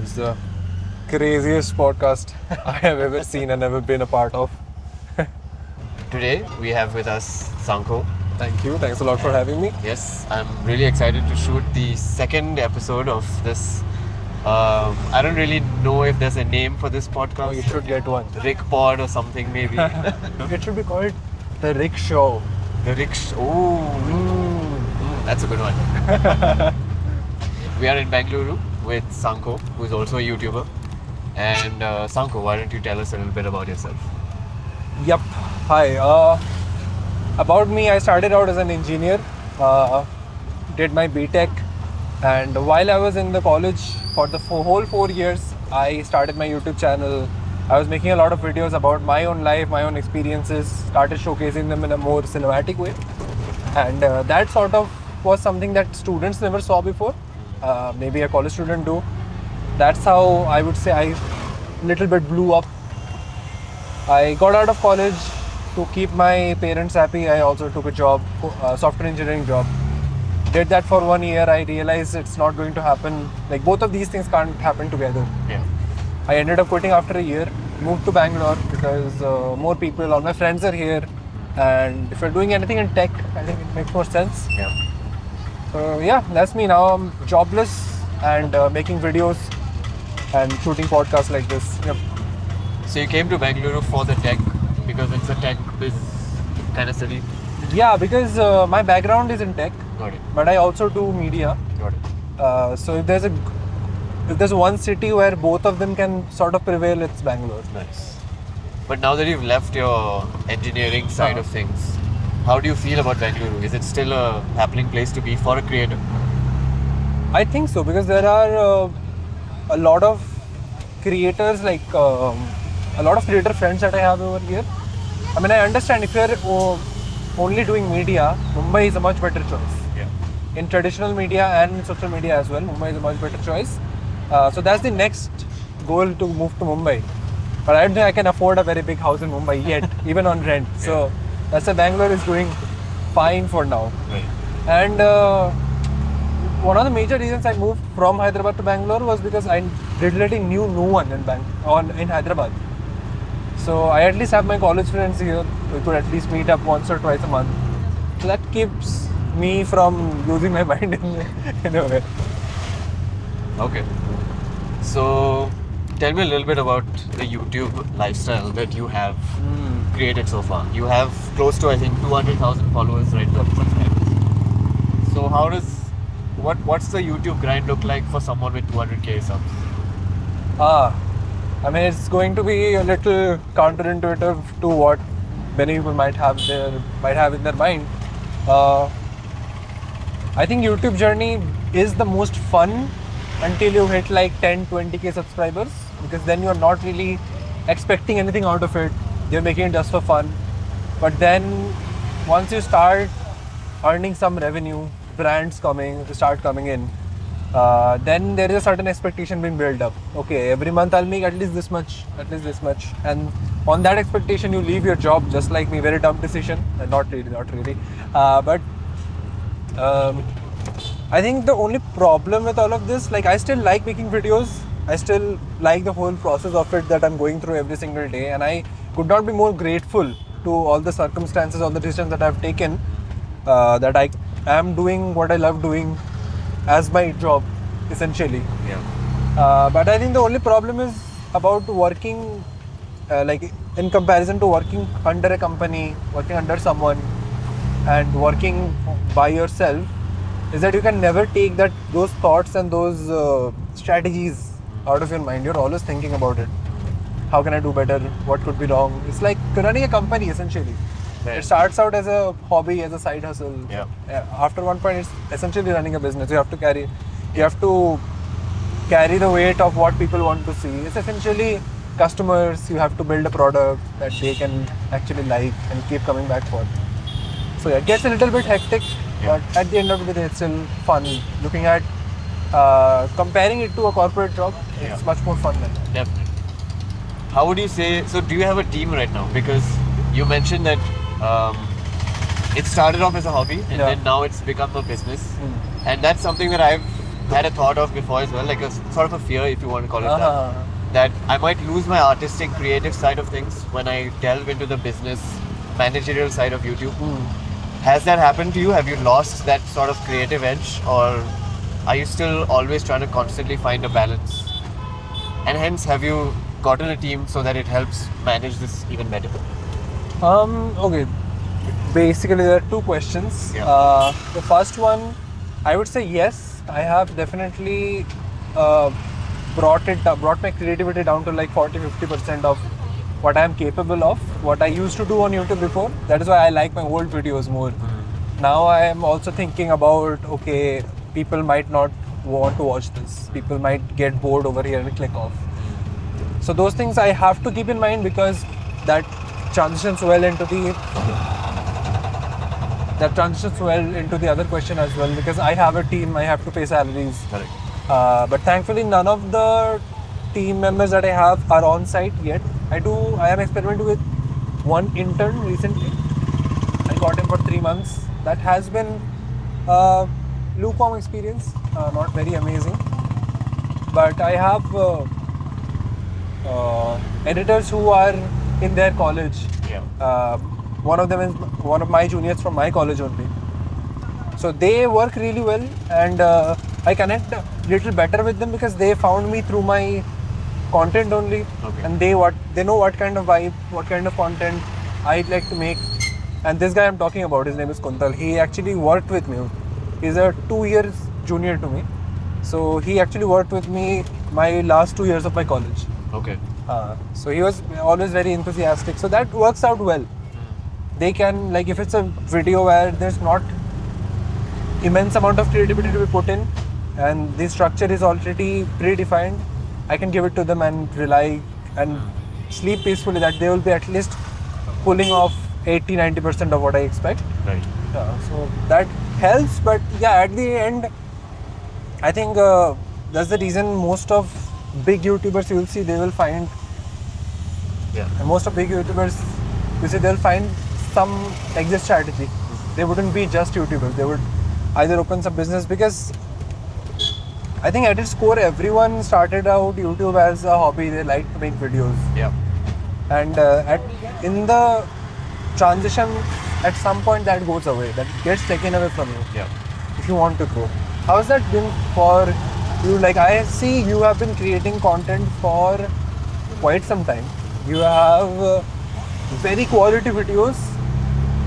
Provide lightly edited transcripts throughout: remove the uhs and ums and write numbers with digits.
It's the craziest podcast I have ever seen and ever been a part of. Today we have with us Sanko. Thank you. Thanks a lot for having me. Yes, I'm really excited to shoot the second episode of this. I don't really know if there's a name for this podcast. Oh, you should get one. Rick Pod or something maybe. It should be called The Rick Show. The Rick. That's a good one. We are in Bengaluru with Sanko, who is also a YouTuber. And Sanko, why don't you tell us a little bit about yourself? Yep. Hi. About me, I started out as an engineer. Did my BTech, and while I was in the college for the whole 4 years, I started my YouTube channel. I was making a lot of videos about my own life, my own experiences, started showcasing them in a more cinematic way. And that sort of was something that students never saw before. Maybe a college student do. That's how I would say I little bit blew up. I got out of college to keep my parents happy. I also took a job, software engineering job. Did that for 1 year. I realized it's not going to happen. Like, both of these things can't happen together. Yeah. I ended up quitting after a year, moved to Bangalore because more people, all my friends are here. And if you're doing anything in tech, I think it makes more sense. Yeah. So yeah, that's me now. I'm jobless and making videos and shooting podcasts like this. Yep. So you came to Bengaluru for the tech because it's a tech kind of city. Yeah, because my background is in tech, Got it. but I also do media. Got it. So if there's one city where both of them can sort of prevail, it's Bangalore. Nice. But now that you've left your engineering side of Uh-huh. things, how do you feel about Bengaluru? Is it still a happening place to be for a creator? I think so, because there are a lot of creators, like a lot of creator friends that I have over here. I mean, I understand if you're only doing media, Mumbai is a much better choice. Yeah. In traditional media and social media as well, Mumbai is a much better choice. So that's the next goal, to move to Mumbai. But I don't think I can afford a very big house in Mumbai yet, even on rent. So that's why Bangalore is doing fine for now. Right. And one of the major reasons I moved from Hyderabad to Bangalore was because I literally knew no one in Hyderabad. So I at least have my college friends here. We could at least meet up once or twice a month. So that keeps me from losing my mind in a way. Okay. So tell me a little bit about the YouTube lifestyle that you have created so far. You have close to, I think, 200,000 followers right now. So what's the YouTube grind look like for someone with 200k subs? I mean, it's going to be a little counterintuitive to what many people might have in their mind. I think YouTube journey is the most fun until you hit like 10-20k subscribers, because then you're not really expecting anything out of it. You're making it just for fun. But then once you start earning some revenue, brands start coming in, then there is a certain expectation being built up. Okay, every month I'll make at least this much, and on that expectation you leave your job, just like me. Very dumb decision. Not really. But I think the only problem with all of this, like, I still like making videos. I still like the whole process of it that I'm going through every single day, and I could not be more grateful to all the circumstances, all the decisions that I've taken, that I am doing what I love doing as my job, essentially. Yeah. But I think the only problem is about working, like, in comparison to working under a company, working under someone, and working by yourself, is that you can never take those thoughts and those strategies out of your mind. You're always thinking about it. How can I do better? What could be wrong? It's like running a company, essentially. Right. It starts out as a hobby, as a side hustle. Yeah. After one point, it's essentially running a business. You have to carry the weight of what people want to see. It's essentially customers. You have to build a product that they can actually like and keep coming back for. So yeah, it gets a little bit hectic, but at the end of the day, it's still fun. Looking at comparing it to a corporate job, it's much more fun than that. Definitely. How would you say, so do you have a team right now? Because you mentioned that it started off as a hobby and then now it's become a business. And that's something that I've had a thought of before as well, like a sort of a fear, if you want to call it Uh-huh. that I might lose my artistic, creative side of things when I delve into the business, managerial side of YouTube. Has that happened to you? Have you lost that sort of creative edge, or are you still always trying to constantly find a balance? And hence, have you gotten a team so that it helps manage this even better? Okay. Basically, there are two questions. Yeah. The first one, I would say yes. I have definitely brought my creativity down to like 40-50% of what I am capable of. What I used to do on YouTube before. That is why I like my old videos more. Now I am also thinking about, okay, people might not want to watch this. People might get bored over here and click off. So those things I have to keep in mind, because that transitions well into the other question as well, because I have a team, I have to pay salaries. Correct. But thankfully none of the team members that I have are on site yet. I am experimenting with one intern recently. I got him for 3 months. That has been a lukewarm experience, not very amazing. But I have editors who are in their college. Yeah. One of them is one of my juniors from my college only. So they work really well, and I connect a little better with them because they found me through my content only. Okay. And they know what kind of vibe, what kind of content I'd like to make. And this guy I'm talking about, his name is Kuntal. He actually worked with me. He's a 2 years junior to me. So he actually worked with me my last 2 years of my college. Okay. So he was always very enthusiastic. So that works out well. They can, like, if it's a video where there's not immense amount of creativity to be put in and the structure is already predefined, I can give it to them and rely and sleep peacefully that they will be at least pulling off 80-90% of what I expect. Right. So that helps. But yeah, at the end, I think that's the reason most of big YouTubers you will see, they will find, Yeah. and most of big YouTubers, you see, they'll find some exit strategy. They wouldn't be just YouTubers. They would either open some business, because I think at its core, everyone started out YouTube as a hobby. They like to make videos. Yeah. And in the transition, at some point that goes away. That gets taken away from you Yeah. if you want to grow. How has that been for you? Like, I see you have been creating content for quite some time. You have very quality videos,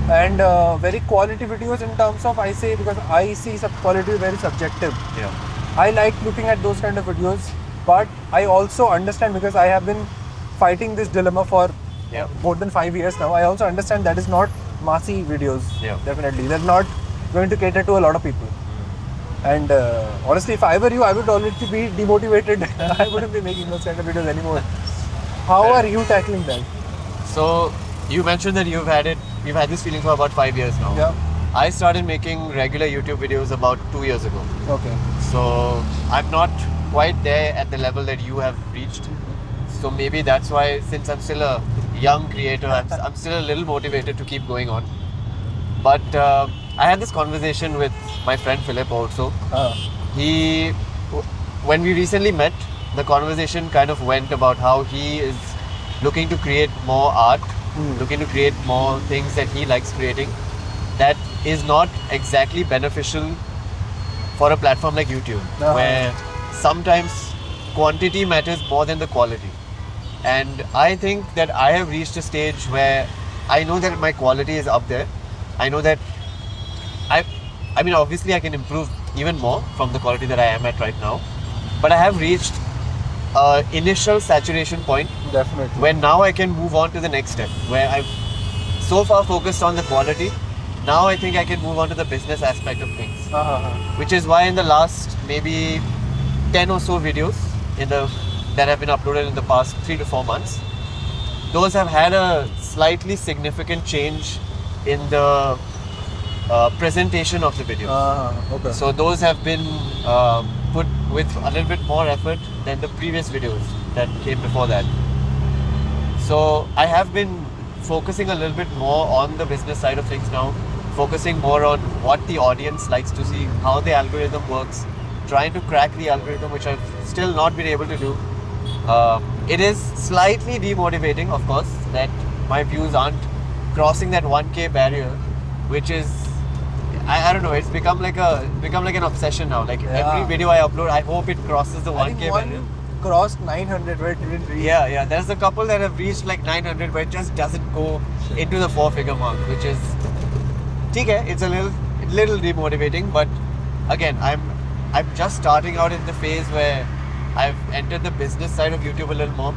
and very quality videos in terms of, I say, because I see quality very subjective. Yeah. I like looking at those kind of videos, but I also understand, because I have been fighting this dilemma for Yeah. more than 5 years now. I also understand that is not massy videos. Yeah. Definitely, they're not going to cater to a lot of people. And honestly, if I were you, I would already be demotivated. I wouldn't be making those kind of videos anymore. How Fair. are you tackling that? So you mentioned that you've had this feeling for about 5 years now. Yeah. I started making regular YouTube videos about 2 years ago. Okay. So I'm not quite there at the level that you have reached. So maybe that's why, since I'm still a young creator, I'm still a little motivated to keep going on. But I had this conversation with my friend Philip also. When we recently met, the conversation kind of went about how he is looking to create more art, looking to create more things that he likes creating, that is not exactly beneficial for a platform like YouTube, where sometimes quantity matters more than the quality. And I think that I have reached a stage where I know that my quality is up there. I know that I mean, obviously I can improve even more from the quality that I am at right now, but I have reached an initial saturation point Definitely. where now I can move on to the next step, where I've so far focused on the quality. Now I think I can move on to the business aspect of things, which is why in the last maybe 10 or so videos that have been uploaded in the past 3 to 4 months, those have had a slightly significant change in the presentation of the video. Okay. So those have been put with a little bit more effort than the previous videos that came before that. So I have been focusing a little bit more on the business side of things now, focusing more on what the audience likes to see, how the algorithm works, trying to crack the algorithm, which I've still not been able to do. It is slightly demotivating, of course, that my views aren't crossing that 1K barrier, which is, I don't know, it's become like an obsession now. Like Yeah. every video I upload, I hope it crosses the I think 1K barrier. one crossed 900, but it didn't reach. Yeah. There's a couple that have reached like 900, but it just doesn't go into the 4-figure mark, which is, okay, it's a little demotivating. But again, I'm just starting out in the phase where I've entered the business side of YouTube a little more,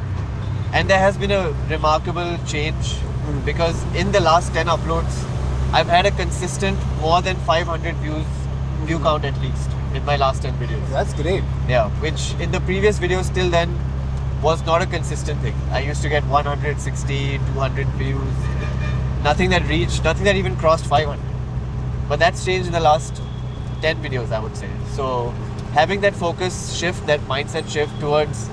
and there has been a remarkable change because in the last 10 uploads, I've had a consistent more than 500 view count at least in my last 10 videos. That's great. Yeah, which in the previous videos till then was not a consistent thing. I used to get 160, 200 views, nothing that even crossed 500. But that's changed in the last 10 videos, I would say. So having that focus shift, that mindset shift towards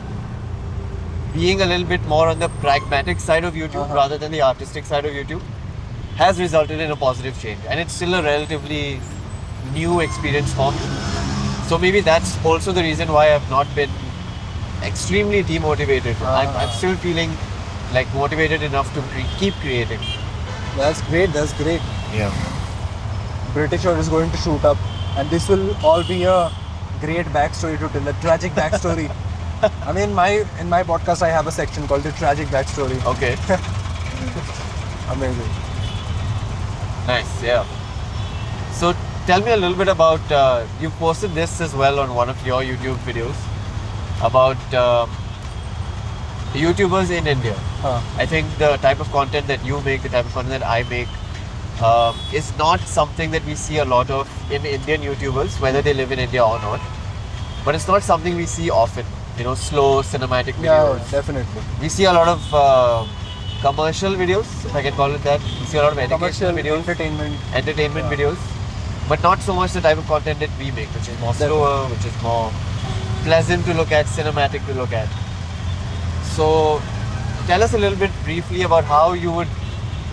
being a little bit more on the pragmatic side of YouTube rather than the artistic side of YouTube has resulted in a positive change. And it's still a relatively new experience for me. So maybe that's also the reason why I've not been extremely demotivated. I'm still feeling like motivated enough to keep creating. That's great. That's great. Yeah. Britishore is going to shoot up, and this will all be a great backstory to tell, a tragic backstory. I mean, in my podcast, I have a section called the tragic backstory. Okay. Amazing. Nice. Yeah. So tell me a little bit about, you posted this as well on one of your YouTube videos about YouTubers in India. I think the type of content that you make, the type of content that I make, is not something that we see a lot of in Indian YouTubers, whether they live in India or not. But it's not something we see often, slow cinematic videos. Yeah, definitely. We see a lot of commercial videos, if I can call it that. We see a lot of educational Commercial videos, entertainment. videos, but not so much the type of content that we make, which is more slower, which is more pleasant to look at, cinematic to look at. So tell us a little bit briefly about how you would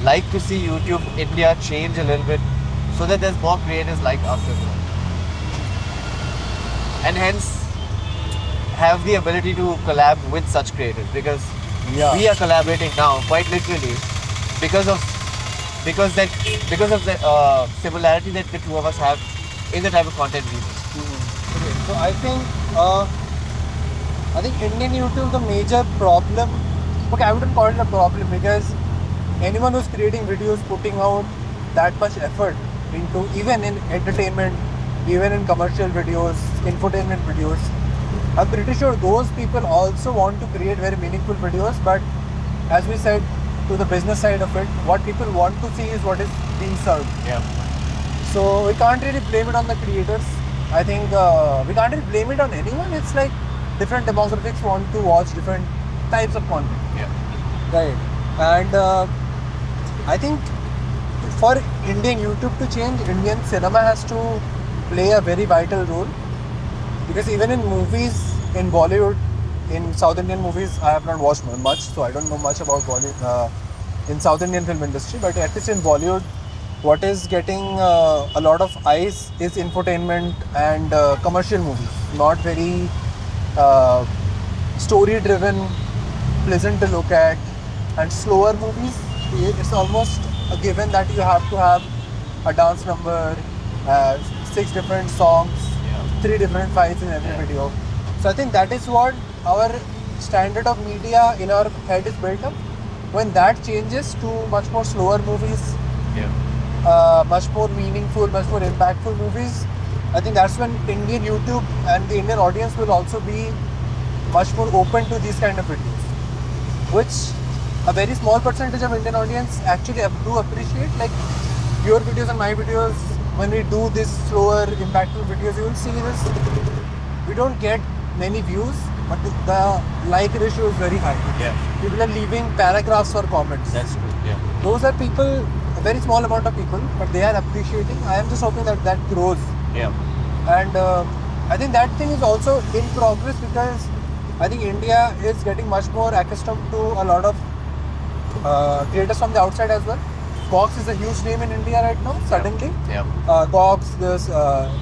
like to see YouTube India change a little bit so that there's more creators like us as well. And hence have the ability to collab with such creators, because we are collaborating now quite literally because of the similarity that the two of us have in the type of content we make. Okay, so I think Indian YouTube, the major problem, okay, I wouldn't call it a problem because anyone who's creating videos, putting out that much effort into, even in entertainment, even in commercial videos, infotainment videos, I'm pretty sure those people also want to create very meaningful videos, but as we said, to the business side of it, what people want to see is what is being served. Yeah. So we can't really blame it on the creators. I think we can't really blame it on anyone. It's like different demographics want to watch different types of content. Yeah. Right. And I think for Indian YouTube to change, Indian cinema has to play a very vital role. Because even in movies, in Bollywood, in South Indian movies, I have not watched much, so I don't know much about Bollywood in South Indian film industry. But at least in Bollywood, what is getting a lot of eyes is infotainment and commercial movies, not very story-driven, pleasant to look at, and slower movies. It's almost a given that you have to have a dance number, 6 different songs, 3 different fights in every video. So I think that is what our standard of media in our head is built up. When that changes to much more slower movies, much more meaningful, much more impactful movies, I think that's when Indian YouTube and the Indian audience will also be much more open to these kind of videos, which a very small percentage of Indian audience actually do appreciate. Like your videos and my videos, when we do this slower, impactful videos, you will see this. We don't get many views, but the like ratio is very high. Yeah. People are leaving paragraphs or comments. That's true. Yeah. Those are people, a very small amount of people, but they are appreciating. I am just hoping that that grows. Yeah. And I think that thing is also in progress because I think India is getting much more accustomed to a lot of creators from the outside as well. Cox is a huge name in India right now, suddenly. Yeah. Cox, this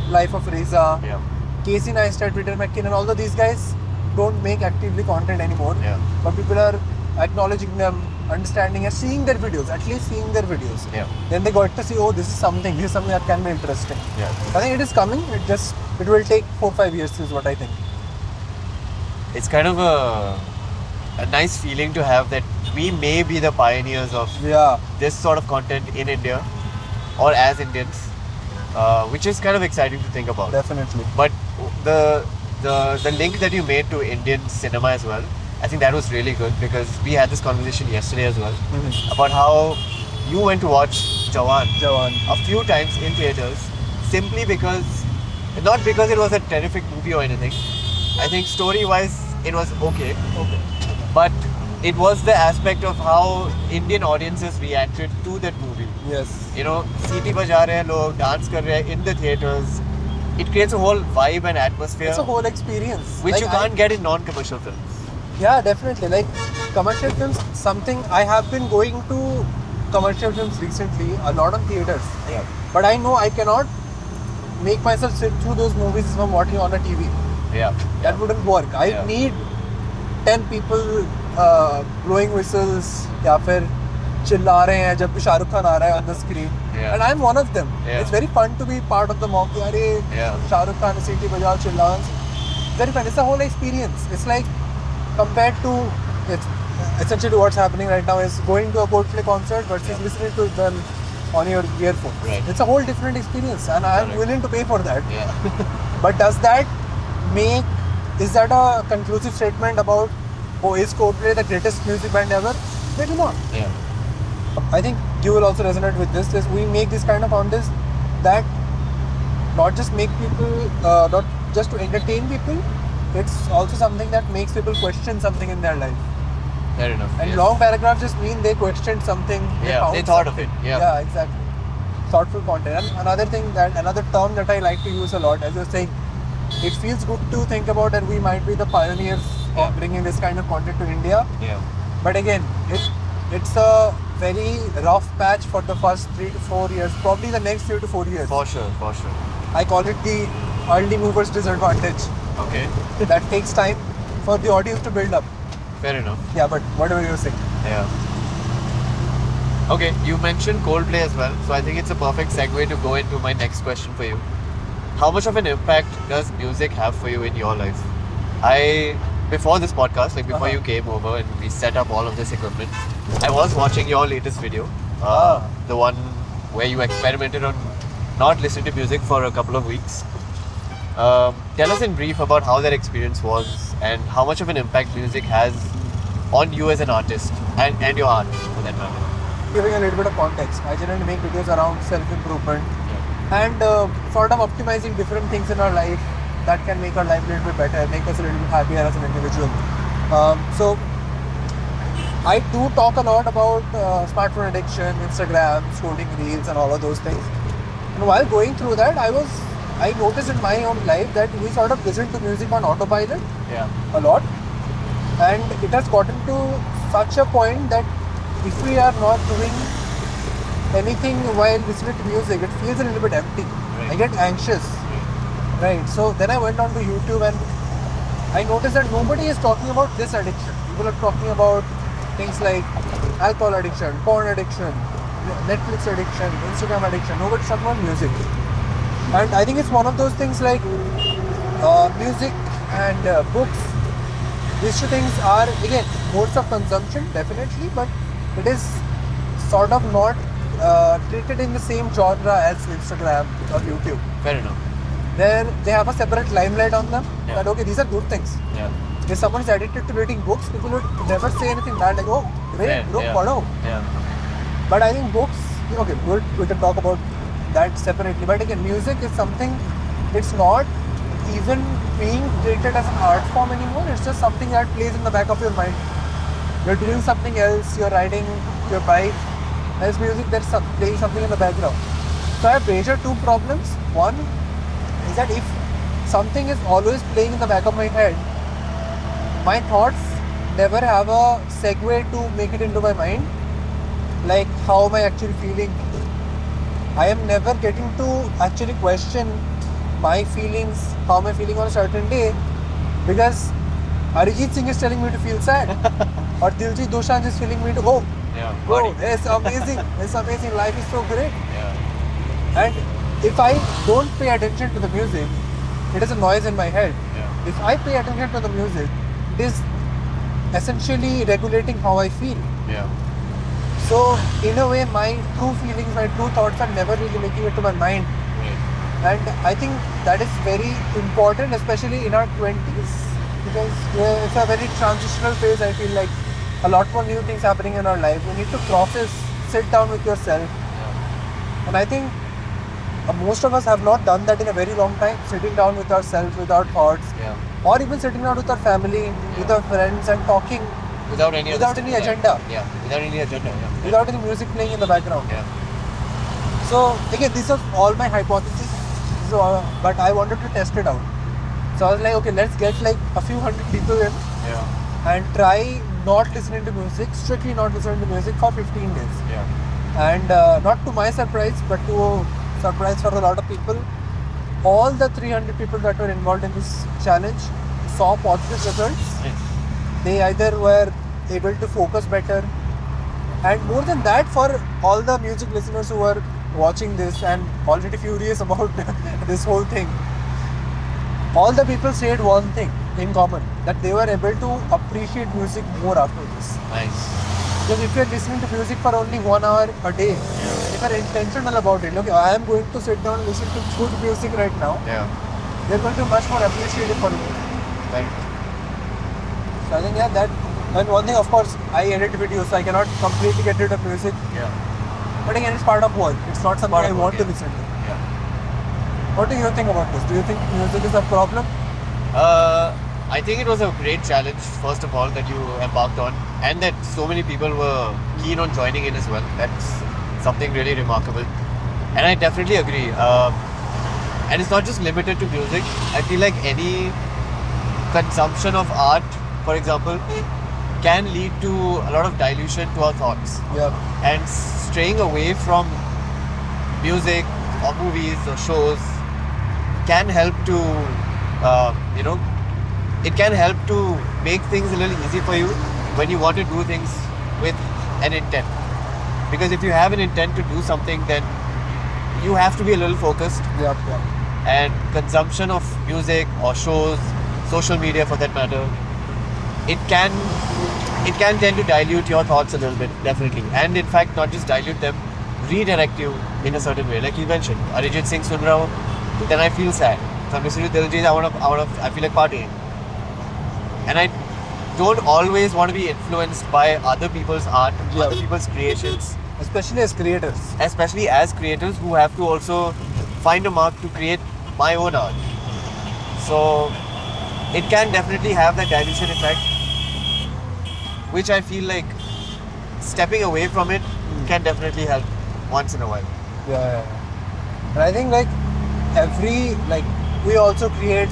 Life of Reza. Yeah. Casey Neistat, Peter McKinnon, although these guys don't make actively content anymore, Yeah. but people are acknowledging them, understanding and seeing their videos, at least seeing their videos. Yeah. Then they got to see, oh, this is something that can be interesting. Yeah. I think it is coming. It will take 4-5 years is what I think. It's kind of a nice feeling to have that we may be the pioneers of Yeah. this sort of content in India or as Indians, which is kind of exciting to think about. Definitely. But the link that you made to Indian cinema as well, I think that was really good because we had this conversation yesterday as well Mhm. about how you went to watch Jawan Jawan. a few times in theaters simply because, not because it was a terrific movie or anything. I think story-wise it was okay, Okay. but it was the aspect of how Indian audiences reacted to that movie. Yes. You know, सीटी बजा रहे हैं लोग, dance कर रहे हैं in the theaters. It creates a whole vibe and atmosphere It's a whole experience. which Like, you can't get in non-commercial films. Yeah, definitely. Like commercial films, something I have been going to commercial films recently, a lot on theaters. Yeah. But I know I cannot make myself sit through those movies if I'm watching on a TV. Yeah. That wouldn't work. I Yeah. need 10 people blowing whistles या फिर चिल्ला रहे हैं जब भी शाहरुख खान आ रहा है on the screen. Yeah. And I'm one of them. Yeah. It's very fun to be part of the mob. कि अरे Yeah. शाहरुख खान सीटी बजाओ चिल्लाओ. Very fun. It's a whole experience. It's like compared to it's essentially what's happening right now is going to a Coldplay concert versus listening to them on your earphones. Right. It's a whole different experience, and I'm Correct. willing to pay for that. Yeah. But is that a conclusive statement about, oh, is Coldplay the greatest music band ever? Maybe not. Yeah. I think you will also resonate with this. Is we make this kind of content that not just make people, not just to entertain people, it's also something that makes people question something in their life. Fair enough. And yes. long paragraphs just mean they questioned something. Yeah, found they thought of something. it, yeah. Yeah, exactly. Thoughtful content. And another term that I like to use a lot, as you're saying, it feels good to think about that we might be the pioneers Yeah. of bringing this kind of content to India. Yeah. But again, it's a very rough patch for the first 3 to 4 years, probably the next 3 to 4 years. For sure. For sure. I call it the early movers disadvantage. Okay. That takes time for the audience to build up. Fair enough. Yeah, but whatever you're saying. Yeah. Okay, you mentioned Coldplay as well, so I think it's a perfect segue to go into my next question for you. How much of an impact does music have for you in your life? Before this podcast, like before Uh-huh. you came over and we set up all of this equipment, I was watching your latest video, the one where you experimented on not listening to music for a couple of weeks. Tell us in brief about how that experience was and how much of an impact music has on you as an artist and your art for that matter. Giving a little bit of context, I generally make videos around self-improvement and sort of optimizing different things in our life that can make our life a little bit better, make us a little bit happier as an individual. So I do talk a lot about smartphone addiction, Instagram, scrolling reels and all of those things. And while going through that, I noticed in my own life that we sort of listen to music on autopilot Yeah. a lot, and it has gotten to such a point that if we are not doing anything while listening to music, it feels a little bit empty. Right. I get anxious, right? So then I went on to YouTube and I noticed that nobody is talking about this addiction. People are talking about things like alcohol addiction, porn addiction, Netflix addiction, Instagram addiction. Nobody's talking about music. And I think it's one of those things like music and books. These two things are, again, modes of consumption, definitely, but it is sort of not treated in the same genre as Instagram or YouTube. Fair enough. They have a separate limelight on them. Yeah. That okay, these are good things. Yeah. If someone is addicted to reading books, people would never say anything bad like, oh, great, Yeah, book, yeah. padho. Yeah. But I think books, okay, we can talk about that separately. But again, music is something, it's not even being treated as an art form anymore. It's just something that plays in the back of your mind. You're doing something else, you're riding your bike, there's music that's playing something in the background. So I have major two problems. One is that if something is always playing in the back of my head, my thoughts never have a segue to make it into my mind. Like, how am I actually feeling? I am never getting to actually question my feelings, how am I feeling on a certain day, because Arijit Singh is telling me to feel sad, or Diljit Dosanjh is feeling me to hope. Yeah. Bro, Party. it's amazing. It's amazing. Life is so great. Yeah. And if I don't pay attention to the music, it is a noise in my head. Yeah. If I pay attention to the music, it is essentially regulating how I feel. Yeah. So, in a way, my true feelings, my true thoughts are never really making it to my mind. Right. And I think that is very important, especially in our 20s, because it's a very transitional phase. I feel like a lot more new things happening in our life. You need to process, sit down with yourself. Yeah. And I think most of us have not done that in a very long time, sitting down with ourselves, with our thoughts, Yeah. or even sitting down with our family, with our friends and talking Without any Without any agenda. Yeah. Without any agenda. Yeah. without any music playing in the background. Yeah. So again, these are all my hypotheses. So, but I wanted to test it out. So I was like, okay, let's get like a few hundred people in Yeah. and try not listening to music, strictly not listening to music for 15 days. Yeah. And not to my surprise, but to surprise for a lot of people, all the 300 people that were involved in this challenge saw positive results. Nice. They either were able to focus better, and more than that, for all the music listeners who were watching this and already furious about this whole thing, all the people said one thing in common, that they were able to appreciate music more after this. Nice. Because if you're listening to music for only 1 hour a day, if you're intentional about it, okay, I am going to sit down and listen to good music right now, Yeah. they're going to much more appreciate it for me. Right. So I think, yeah, that. And one thing, of course, I edit videos, so I cannot completely get rid of music. Yeah. But again, it's part of work. It's not something Part I of want work, to yeah. listen to. Yeah. What do you think about this? Do you think music is a problem? I think it was a great challenge, first of all, that you embarked on, and that so many people were keen on joining in as well. That's something really remarkable. And I definitely agree. And it's not just limited to music. I feel like any consumption of art, for example, can lead to a lot of dilution to our thoughts. Yeah. And straying away from music or movies or shows can help to, it can help to make things a little easy for you when you want to do things with an intent. Because if you have an intent to do something, then you have to be a little focused. Yeah. And consumption of music or shows, social media for that matter, it can tend to dilute your thoughts a little bit, definitely. And in fact, not just dilute them, redirect you in a certain way. Like you mentioned, Arijit Singh sun raha hu, then I feel sad. If I'm listening to Diljit, I feel like partying. And I don't always want to be influenced by other people's art, Yeah. other people's creations, Especially as creators. especially as creators who have to also find a mark to create my own art. So it can definitely have that dilution effect, which I feel like stepping away from it can definitely help once in a while. Yeah. And I think we also create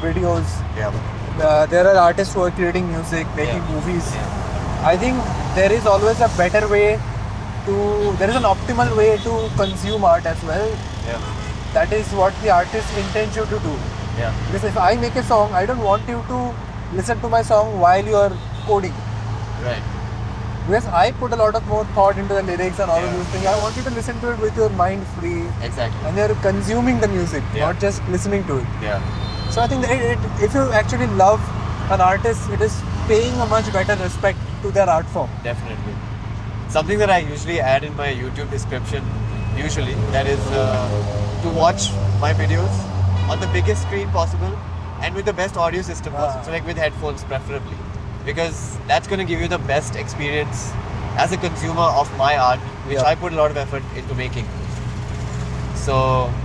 videos. Yeah. There are artists who are creating music, making Yeah. movies. Yeah. I think there is always a better way there is an optimal way to consume art as well. Yeah. That is what the artist intends you to do. Yeah. Because if I make a song, I don't want you to listen to my song while you are coding. Right. Because I put a lot of more thought into the lyrics and all of Yeah. those things. I want you to listen to it with your mind free. Exactly. And you're consuming the music, Yeah. not just listening to it. Yeah. So I think that if you actually love an artist, it is paying a much better respect to their art form. Definitely. Something that I usually add in my YouTube description, that is to watch my videos on the biggest screen possible and with the best audio system possible. So like with headphones preferably, because that's going to give you the best experience as a consumer of my art, which Yeah. I put a lot of effort into making. So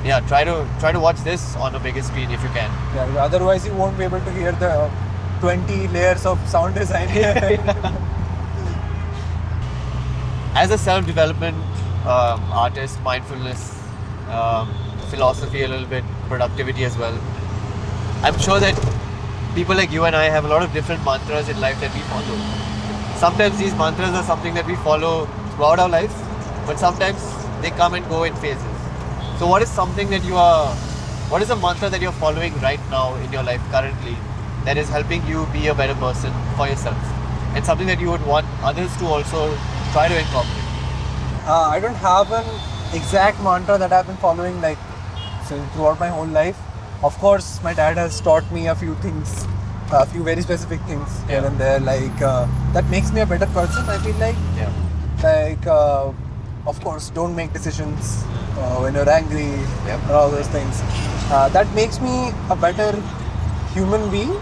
yeah, try to watch this on a bigger screen if you can. Yeah, otherwise you won't be able to hear the 20 layers of sound design. As a self-development artist, mindfulness, philosophy a little bit, productivity as well, I'm sure that people like you and I have a lot of different mantras in life that we follow. Sometimes these mantras are something that we follow throughout our lives, but sometimes they come and go in phases. So what is something that you are what is the mantra that you're following right now in your life currently that is helping you be a better person for yourself? And something that you would want others to also try to incorporate. I don't have an exact mantra that I've been following like throughout my whole life. Of course, my dad has taught me a few things, a few very specific things here and there, like that makes me a better person. I feel like, of course, don't make decisions when you're angry and all those things. That makes me a better human being,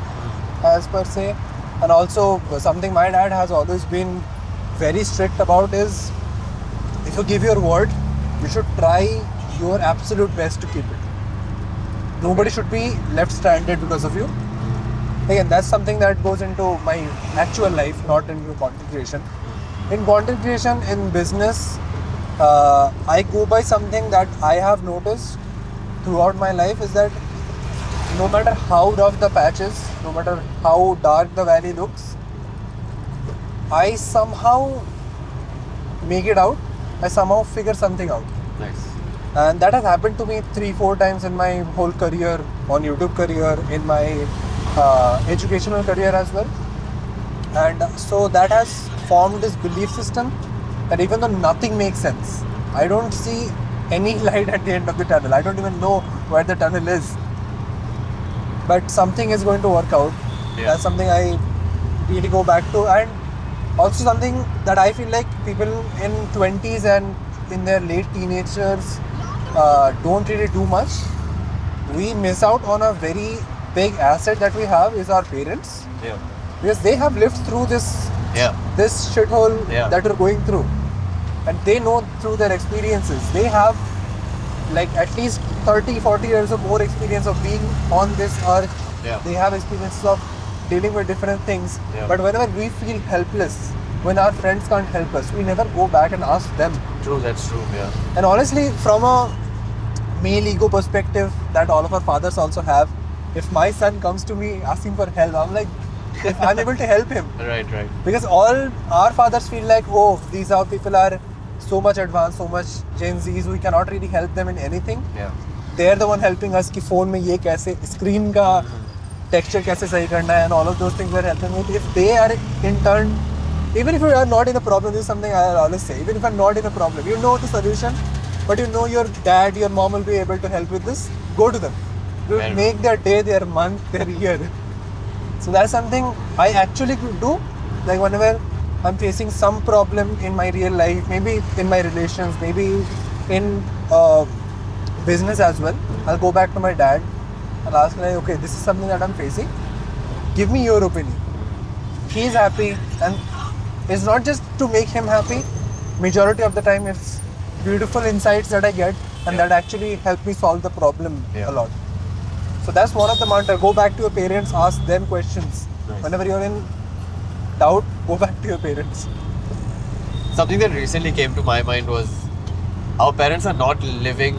as per se. And also, something my dad has always been very strict about is, if you give your word, you should try your absolute best to keep it. Nobody should be left stranded because of you. Again, that's something that goes into my actual life, not into content creation. In content creation, in business, I go by something that I have noticed throughout my life is that no matter how rough the patch is, no matter how dark the valley looks, I somehow make it out. I somehow figure something out. Nice. And that has happened to me 3-4 times in my whole career, on YouTube career, in my educational career as well. And so that has formed this belief system that even though nothing makes sense, I don't see any light at the end of the tunnel. I don't even know where the tunnel is. But something is going to work out. That's something I really go back to. And also something that I feel like people in 20s and in their late teenagers don't really do much. We miss out on a very big asset that we have is our parents. Because they have lived through this shithole that we're going through. And they know through their experiences. They have like at least 30-40 years of more experience of being on this earth. They have experiences of dealing with different things. But whenever we feel helpless, when our friends can't help us, we never go back and ask them. True, that's true, And honestly, from a male ego perspective that all of our fathers also have, if my son comes to me asking for help, I'm like, if I'm able to help him. Right. Because all our fathers feel like, oh, these are people are so much advanced, so much Gen Zs, we cannot really help them in anything. They're the one helping us कि phone में ये कैसे screen का texture कैसे सही करना है, and all of those things are helping me. If they are in turn, even if you are not in a problem, this is something I always say, even if I'm not in a problem, you know the solution, but you know your dad, your mom will be able to help with this, go to them. You will make their day, their month, their year. So that's something I actually could do. Like whenever I'm facing some problem in my real life, maybe in my relations, maybe in business as well, I'll go back to my dad and ask like, okay, this is something that I'm facing. Give me your opinion. He's happy, and it's not just to make him happy. Majority of the time, it's beautiful insights that I get, and that actually help me solve the problem a lot. So that's one of the mantra. Go back to your parents, ask them questions. Whenever you're in doubt, go back to your parents. Something that recently came to my mind was our parents are not living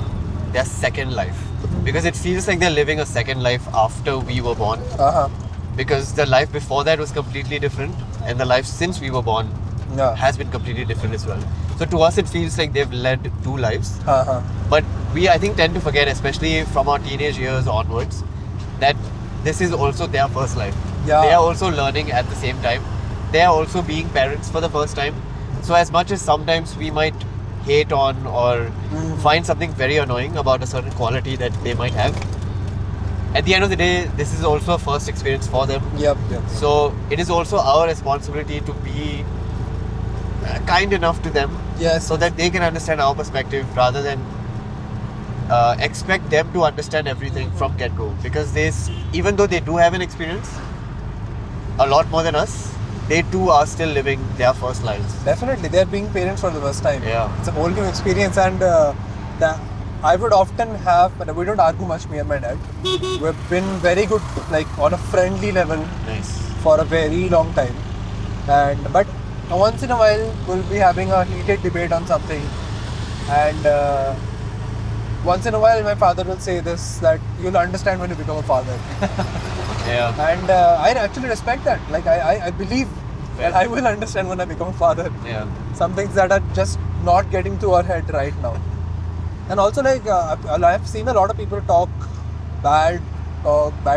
their second life, because it feels like they're living a second life after we were born. Because the life before that was completely different, and the life since we were born has been completely different as well. So to us, it feels like they've led two lives. But we, I think, tend to forget, especially from our teenage years onwards, that this is also their first life. They are also learning at the same time. They are also being parents for the first time. So as much as sometimes we might hate on or find something very annoying about a certain quality that they might have, at the end of the day, this is also a first experience for them. So it is also our responsibility to be kind enough to them, so that they can understand our perspective rather than expect them to understand everything from get-go. Because even though they do have an experience a lot more than us, they too are still living their first lives. Definitely, they're being parents for the first time. It's a whole new experience, and I would often have, but we don't argue much, me and my dad. We've been very good, like on a friendly level for a very long time. But once in a while, we'll be having a heated debate on something. And once in a while, my father will say this, that you'll understand when you become a father. And I actually respect that. Like I believe that I will understand when I become a father. Some things that are just not getting to our head right now. And also, like I've seen a lot of people talk bad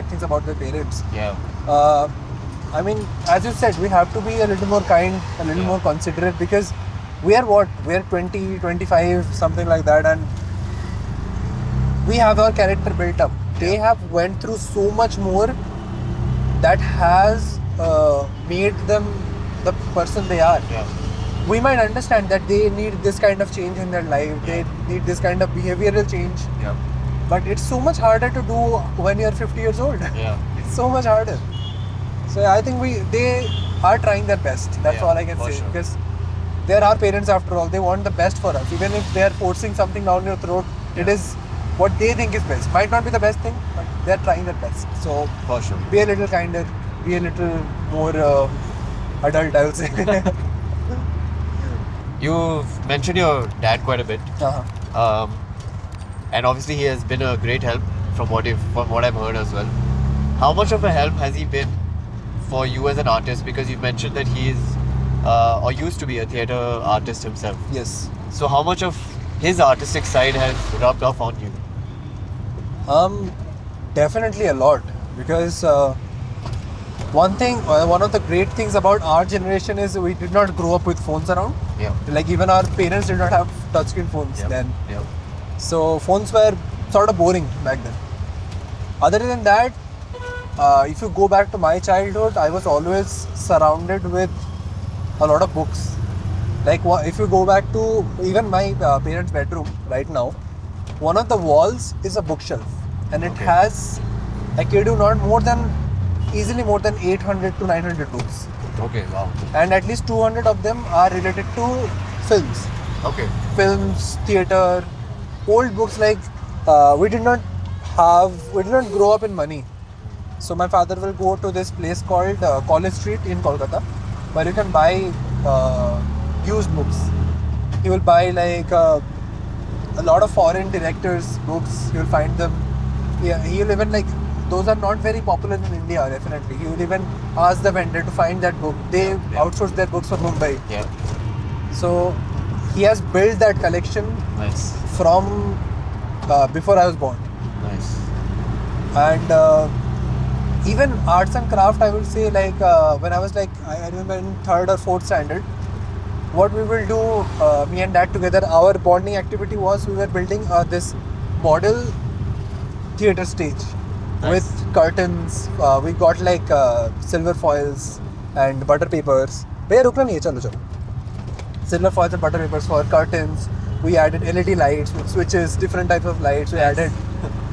things about their parents. Yeah. I mean, as you said, we have to be a little more kind, a little more considerate, because we are what? We are 20, 25, something like that, and we have our character built up. They have went through so much more that has made them the person they are. Yeah. We might understand that they need this kind of change in their life, they need this kind of behavioral change, Yeah. but it's so much harder to do when you're 50 years old. Yeah. It's so much harder. So I think they are trying their best. That's Yeah, all I can for say. sure. Because they're our parents after all. They want the best for us. Even if they're forcing something down your throat, it is what they think is best. Might not be the best thing, but they're trying their best. So For sure. be a little kinder, be a little more adult, I would say. You've mentioned your dad quite a bit. uh-huh. And obviously he has been a great help from what I've heard as well. How much of a help has he been for you as an artist? Because you mentioned that he's or used to be a theatre artist himself. Yes. So how much of his artistic side has rubbed off on you? Definitely a lot, because one of the great things about our generation is we did not grow up with phones around. Yeah. Like even our parents did not have touchscreen phones then. Yeah. So phones were sort of boring back then. Other than that, if you go back to my childhood, I was always surrounded with a lot of books. Like if you go back to even my parents' bedroom right now, one of the walls is a bookshelf, and it Okay. has, I kid you not, easily more than 800 to 900 books, Okay. Wow. and at least 200 of them are related to films. Okay. Films, theatre, old books. Like we did not grow up in money. So my father will go to this place called College Street in Kolkata, where you can buy used books. He will buy like a lot of foreign directors' books. You'll find them. Yeah, he'll even like, those are not very popular in India. Definitely, he will even ask the vendor to find that book. They outsource their books from Mumbai. Yeah. So he has built that collection Nice. from before I was born. Nice. And even arts and craft, I would say, like when I was like, I remember in 3rd or 4th standard, what we will do, me and dad together, our bonding activity was we were building this model theatre stage. Nice. With curtains. We got like silver foils and butter papers. Bhaiya, rukna nahi hai, chalo chalo. Silver foils and butter papers for curtains. We added LED lights with switches, different types of lights. We added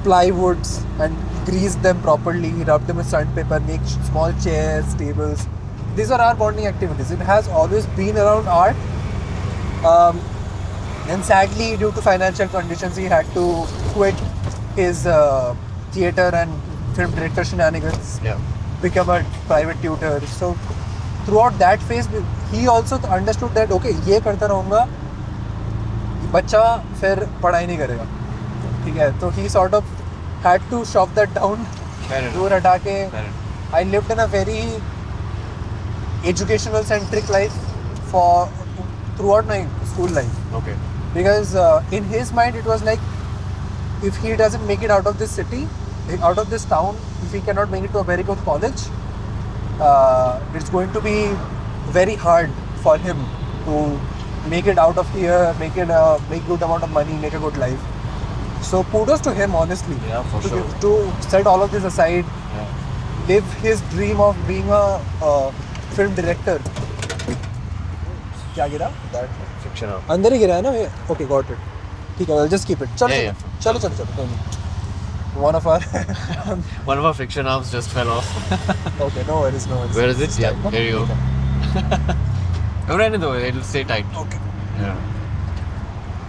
plywoods and greased them properly, rubbed them with sandpaper, make small chairs, tables. These are our bonding activities. It has always been around art. And sadly, due to financial conditions, he had to quit his theatre and film director shenanigans, Yeah. become a private tutor. So throughout that phase, he also understood that okay, ये करता रहूँगा, बच्चा फिर पढ़ाई नहीं करेगा, ठीक है? तो he sort of had to shove that down, Fair enough. दूर हटा के. Fair enough. I lived in a very educational centric life for throughout my school life, Okay. because in his mind it was like, if he doesn't make it out of this city, out of this town, if he cannot make it to a very good college, it's going to be very hard for him to make it out of here, make good amount of money, make a good life. So kudos to him, honestly. Yeah, for to, sure. to set all of this aside, Yeah. live his dream of being a film director. क्या गिरा? That fiction out. अंदर ही गिरा है ना ये? Okay, got it. ठीक है, I'll just keep it. चलो Yeah, चलो चलो चलो चलो. One of our One of our fiction arms just fell off. okay, no worries, no worries. Where is it? It's Yeah, tight, no? here you go. Don't end it though, it'll stay tight. Okay, Yeah.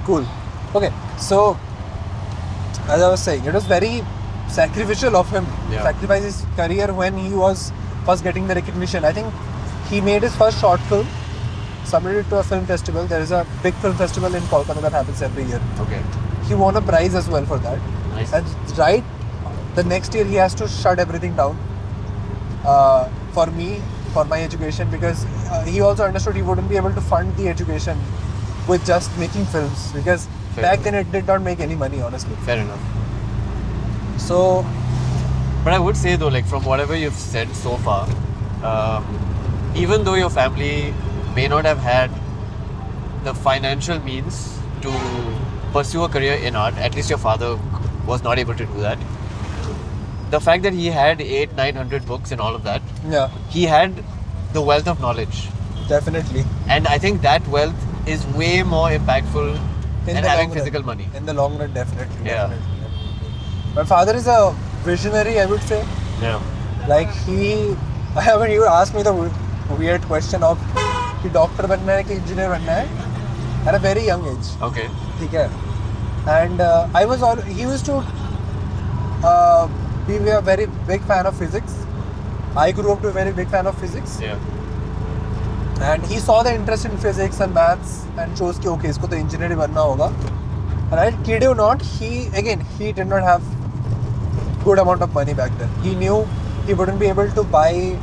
cool. Okay, so as I was saying, it was very sacrificial of him. Yeah. Sacrifice his career when he was first getting the recognition. I think he made his first short film, submitted it to a film festival. There is a big film festival in Kolkata that happens every year. Okay. He won a prize as well for that. Nice. And right the next year he has to shut everything down for me, for my education, because he also understood he wouldn't be able to fund the education with just making films, because Fair back enough. then it did not make any money, honestly. Fair enough. So But I would say though, like from whatever you've said so far, even though your family may not have had the financial means to pursue a career in art, at least your father was not able to do that. The fact that he had 800-900 books and all of that, yeah, he had the wealth of knowledge. definitely. And I think that wealth is way more impactful In than the having long run. physical money. In the long run, definitely. Yeah. Definitely. My father is a visionary, I would say. Yeah. Like he, I mean, you asked me the weird question of कि doctor बनना है कि engineer बनना है at a very young age. Okay. ठीक है. And I was all he used to be a very big fan of physics. I grew up to a very big fan of physics. Yeah. And he saw the interest in physics and maths and chose कि okay इसको तो engineer बनना होगा. And I kid you not, he did not have good amount of money back then. He knew he wouldn't be able to buy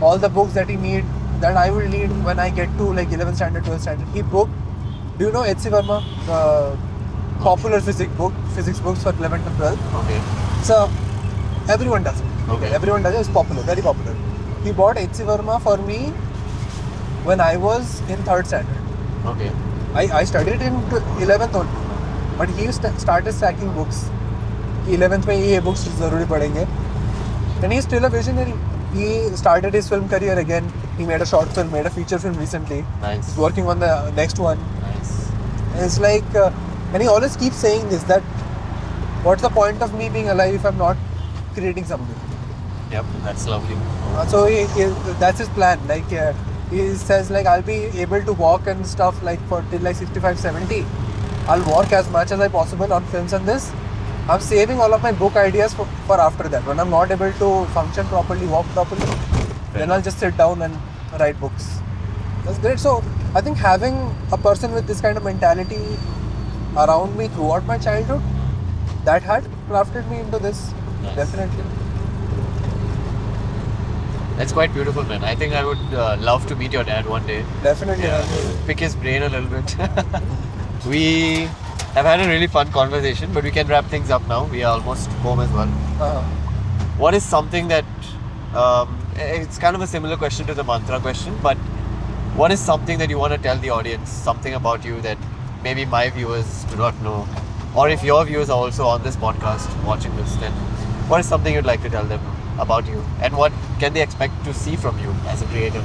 all the books that I will need when I get to like 11th standard, 12th standard. He booked, do you know H.C. Verma? Popular physics books for 11th and 12th. Okay. So everyone does it. Okay. Everyone does it. It's popular, very popular. He bought H.C. Verma for me when I was in 3rd standard. Okay. I studied in 11th only, but he started stacking books. 11th में ये books ज़रूरी पढ़ेंगे. And he's still a visionary. He started his film career again. He made a short film, made a feature film recently. Nice. He's working on the next one. Nice. And it's like, and he always keeps saying this, that what's the point of me being alive if I'm not creating something? Yep, that's lovely. So that's his plan. Like he says, like I'll be able to walk and stuff like for till like 65, 70. I'll work as much as I possible on films and this. I'm saving all of my book ideas for after that. When I'm not able to function properly, walk properly, then I'll just sit down and write books. That's great. So I think having a person with this kind of mentality around me throughout my childhood, that had crafted me into this. Nice. Definitely. That's quite beautiful, man. I think I would love to meet your dad one day. Definitely. Pick his brain a little bit. We have had a really fun conversation, but we can wrap things up now. We are almost home as well. What is something that it's kind of a similar question to the mantra question, but what is something that you want to tell the audience, something about you that maybe my viewers do not know, or if your viewers are also on this podcast watching this, then what is something you'd like to tell them about you, and what can they expect to see from you as a creator?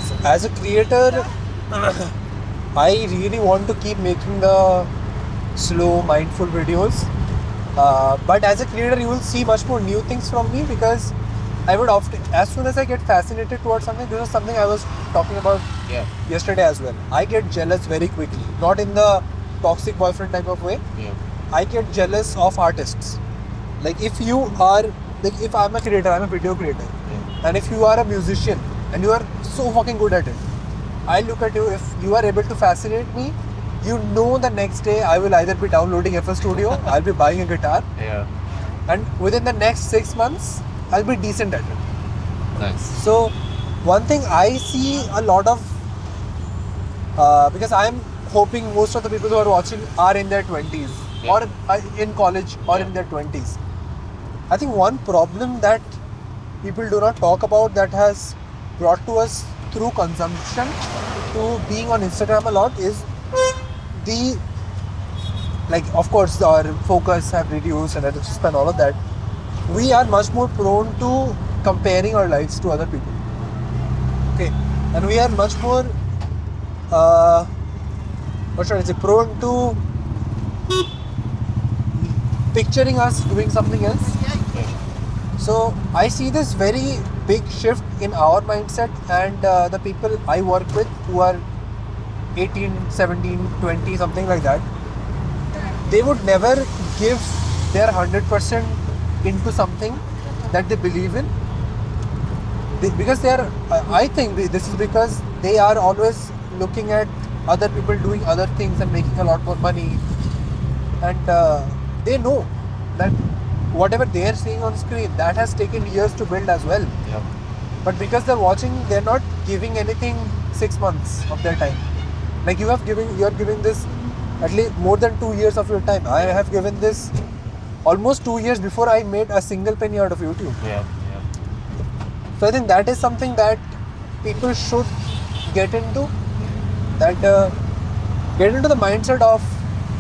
So as a creator, I really want to keep making the slow, mindful videos. But as a creator, you will see much more new things from me, because I would often, as soon as I get fascinated towards something, this is something I was talking about yesterday as well. I get jealous very quickly, not in the toxic boyfriend type of way. I get jealous of artists. Like if I'm a creator, I'm a video creator, and if you are a musician and you are so fucking good at it, I look at you, if you are able to fascinate me, you know the next day I will either be downloading FL Studio, I'll be buying a guitar, and within the next 6 months, I'll be decent at it. Nice. So, one thing I see a lot of, because I'm hoping most of the people who are watching are in their 20s, or in college, or in their 20s. I think one problem that people do not talk about, that has brought to us through consumption to being on Instagram a lot, is of course our focus have reduced and attention span, all of that. We are much more prone to comparing our lives to other people. Okay, and we are much more prone to picturing us doing something else. So I see this very big shift in our mindset, and the people I work with who are 18, 17, 20, something like that, they would never give their 100% into something that they believe in. Because they are, I think this is because they are always looking at other people doing other things and making a lot more money, and they know that whatever they are seeing on screen, that has taken years to build as well. But because they're watching, they're not giving anything 6 months of their time. Like you are giving this at least more than 2 years of your time. I have given this almost 2 years before I made a single penny out of YouTube. Yeah. So I think that is something that people should get into. That get into the mindset of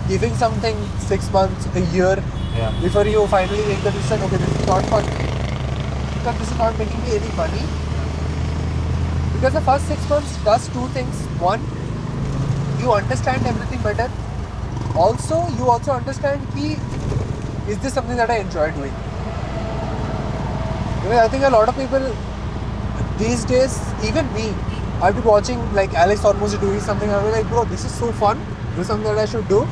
giving something 6 months, a year Yeah. before you finally make the decision. Okay, this is not fun because this is not making me any money. Because the first 6 months does two things. One, you understand everything better. Also, you also understand is this something that I enjoy doing? Because I think a lot of people these days, even me, I've been watching like Alex Hormozy doing something. I'm like, bro, this is so fun. This is something that I should do.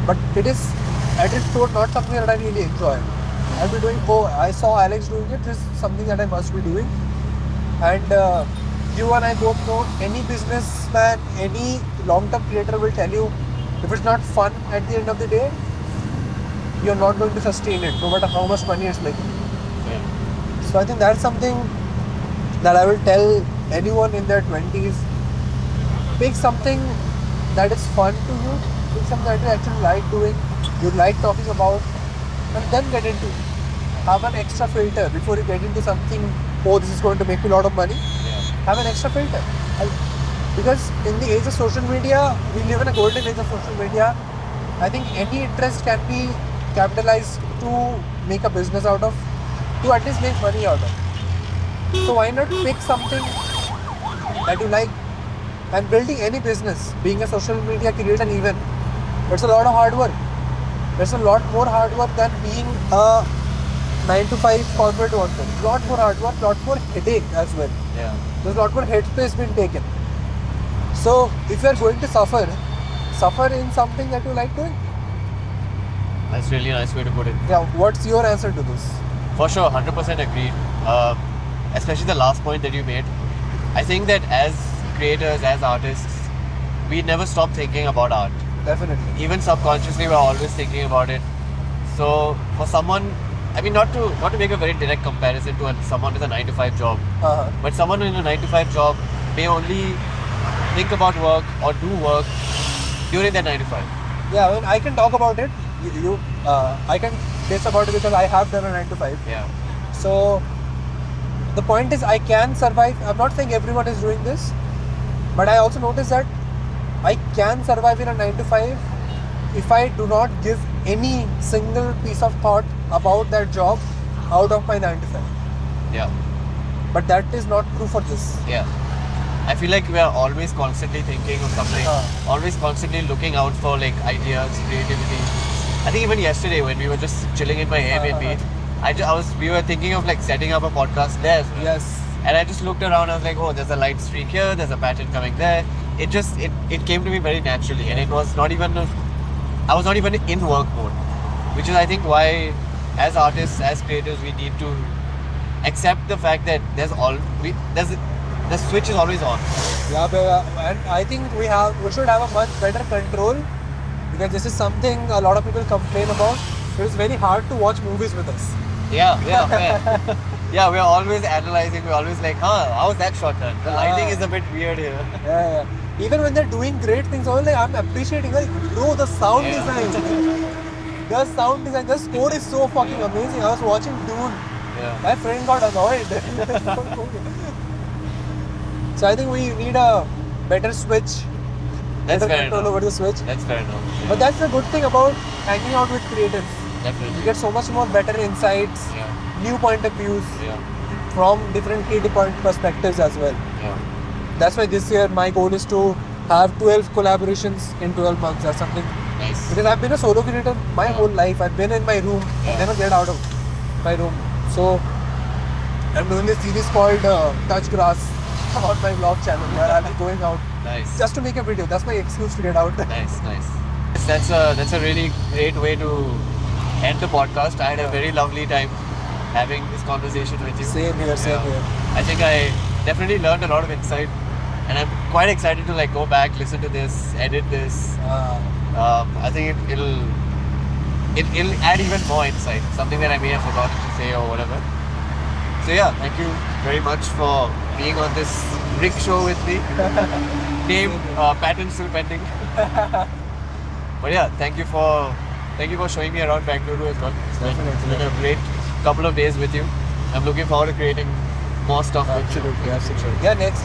But it is at its core not something that I really enjoy. I've been doing, I saw Alex doing it. This is something that I must be doing. And you and I both know any businessman, any long-term creator will tell you if it's not fun at the end of the day, you're not going to sustain it, no matter how much money it's making. Yeah. So I think that's something that I will tell anyone in their 20s. Pick something that is fun to you, pick something that you actually like doing, you like talking about, and then get into it. Have an extra filter before you get into something, this is going to make me a lot of money. Yeah. Have an extra filter. Because in the age of social media, we live in a golden age of social media. I think any interest can be capitalized to make a business out of, to at least make money out of. So why not pick something that you like? And building any business, being a social media creator even, it's a lot of hard work. There's a lot more hard work than being a 9 to 5 corporate worker. Lot more hard work, lot more headache as well. Yeah. There's a lot more headspace being taken. So if you are going to suffer in something that you like doing. That's really a nice way to put it. Yeah, what's your answer to this? For sure, 100% agreed. Especially the last point that you made. I think that as creators, as artists, we never stop thinking about art. Definitely. Even subconsciously, we're always thinking about it. So for someone, I mean, not to make a very direct comparison to someone with a 9 to 5 job, but someone in a 9 to 5 job may only think about work or do work during their 9 to 5. Yeah, I mean, I can talk about it. I can guess about it because I have done a 9 to 5. Yeah. So the point is, I can survive. I'm not saying everyone is doing this, but I also notice that I can survive in a 9 to 5 if I do not give any single piece of thought about that job out of my 9 to 5. Yeah. But that is not true for this. Yeah. I feel like we are always constantly thinking of something, always constantly looking out for like ideas, creativity. I think even yesterday when we were just chilling in my Airbnb, we were thinking of like setting up a podcast there. Yes. And I just looked around. I was like, oh, there's a light streak here. There's a pattern coming there. It came to me very naturally, and it was not even. I was not even in work mode, which is I think why, as artists, as creators, we need to accept the fact that the switch is always on. Yeah, and I think we should have a much better control, because this is something a lot of people complain about. It's very hard to watch movies with us. Yeah. Yeah, we're always analyzing. We're always like, how's that shot done? The lighting is a bit weird here. Yeah. Even when they're doing great things, I'm appreciating, like, bro, the sound design. The sound design, the score is so fucking amazing. I was watching Dune. Yeah. My friend got annoyed. So I think we need a better switch. That's better fair control enough. over the switch. That's fair enough. Yeah. But that's the good thing about hanging out with creatives. Definitely. You get so much more better insights, new point of views from different creative perspectives as well. Yeah. That's why this year my goal is to have 12 collaborations in 12 months or something. Nice. Because I've been a solo creator my whole life. I've been in my room, never get out of my room. So I'm doing this series called Touch Grass on my vlog channel where I'll be going out Nice. just to make a video. That's my excuse to get out. Nice. That's a really great way to end the podcast. I had a very lovely time having this conversation with you. Same here. I think I definitely learned a lot of insight, and I'm quite excited to like go back, listen to this, edit this. I think it'll add even more insight, something that I may have forgotten to say or whatever. So yeah, thank you very much for being on this rig show with me. Name patent still pending. But yeah, thank you for Thank you for showing me around Bangalore as well. It's been Definitely. a great couple of days with you. I'm looking forward to creating more stuff with you. Absolutely. Yeah, next,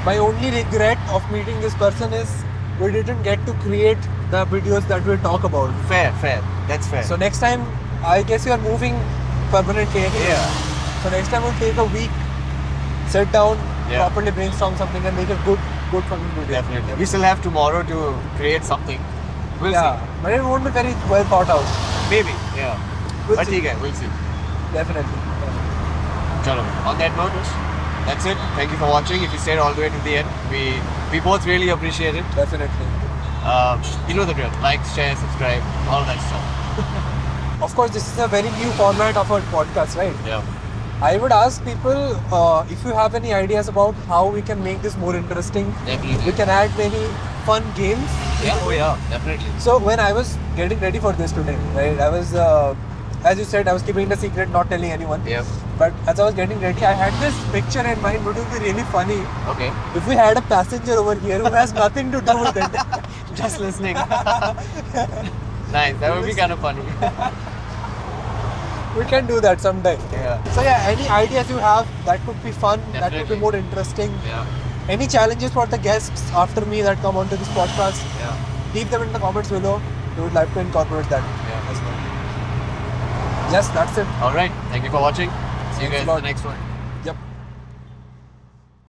my only regret of meeting this person is we didn't get to create the videos that we talk about. Fair. That's fair. So next time, I guess you are moving permanently. yeah. So next time we'll take a week, sit down, Yeah. properly brainstorm something and make a good fucking video. Definitely. We still have tomorrow to create something. We'll Yeah, but it won't be very well thought out. see. Maybe. Yeah. We'll but see. ठीक है, we'll see. Definitely. Chalo. On that note, that's it. Thank you for watching. If you stayed all the way to the end, we both really appreciate it. Definitely. You know the drill. Like, share, subscribe, all that stuff. Of course, this is a very new format of our podcast, right? Yeah. I would ask people if you have any ideas about how we can make this more interesting. Definitely. We can add many fun games. Yeah. Oh yeah. Definitely. So when I was getting ready for this today, right, I was, as you said, I was keeping the secret, not telling anyone. Yeah. But as I was getting ready, I had this picture in mind, which would be really funny. Okay. If we had a passenger over here who has nothing to do with it. Just listening. Nice. That would be kind of funny. We can do that sometime. Yeah. So yeah, any ideas you have that could be fun, that could Definitely. be more interesting. Yeah. Any challenges for the guests after me that come onto this podcast, Yeah. leave them in the comments below. We would like to incorporate that Yeah. as well. Yes, that's it. All right. Thank you for watching. See you Thanks guys a in lot. the next one.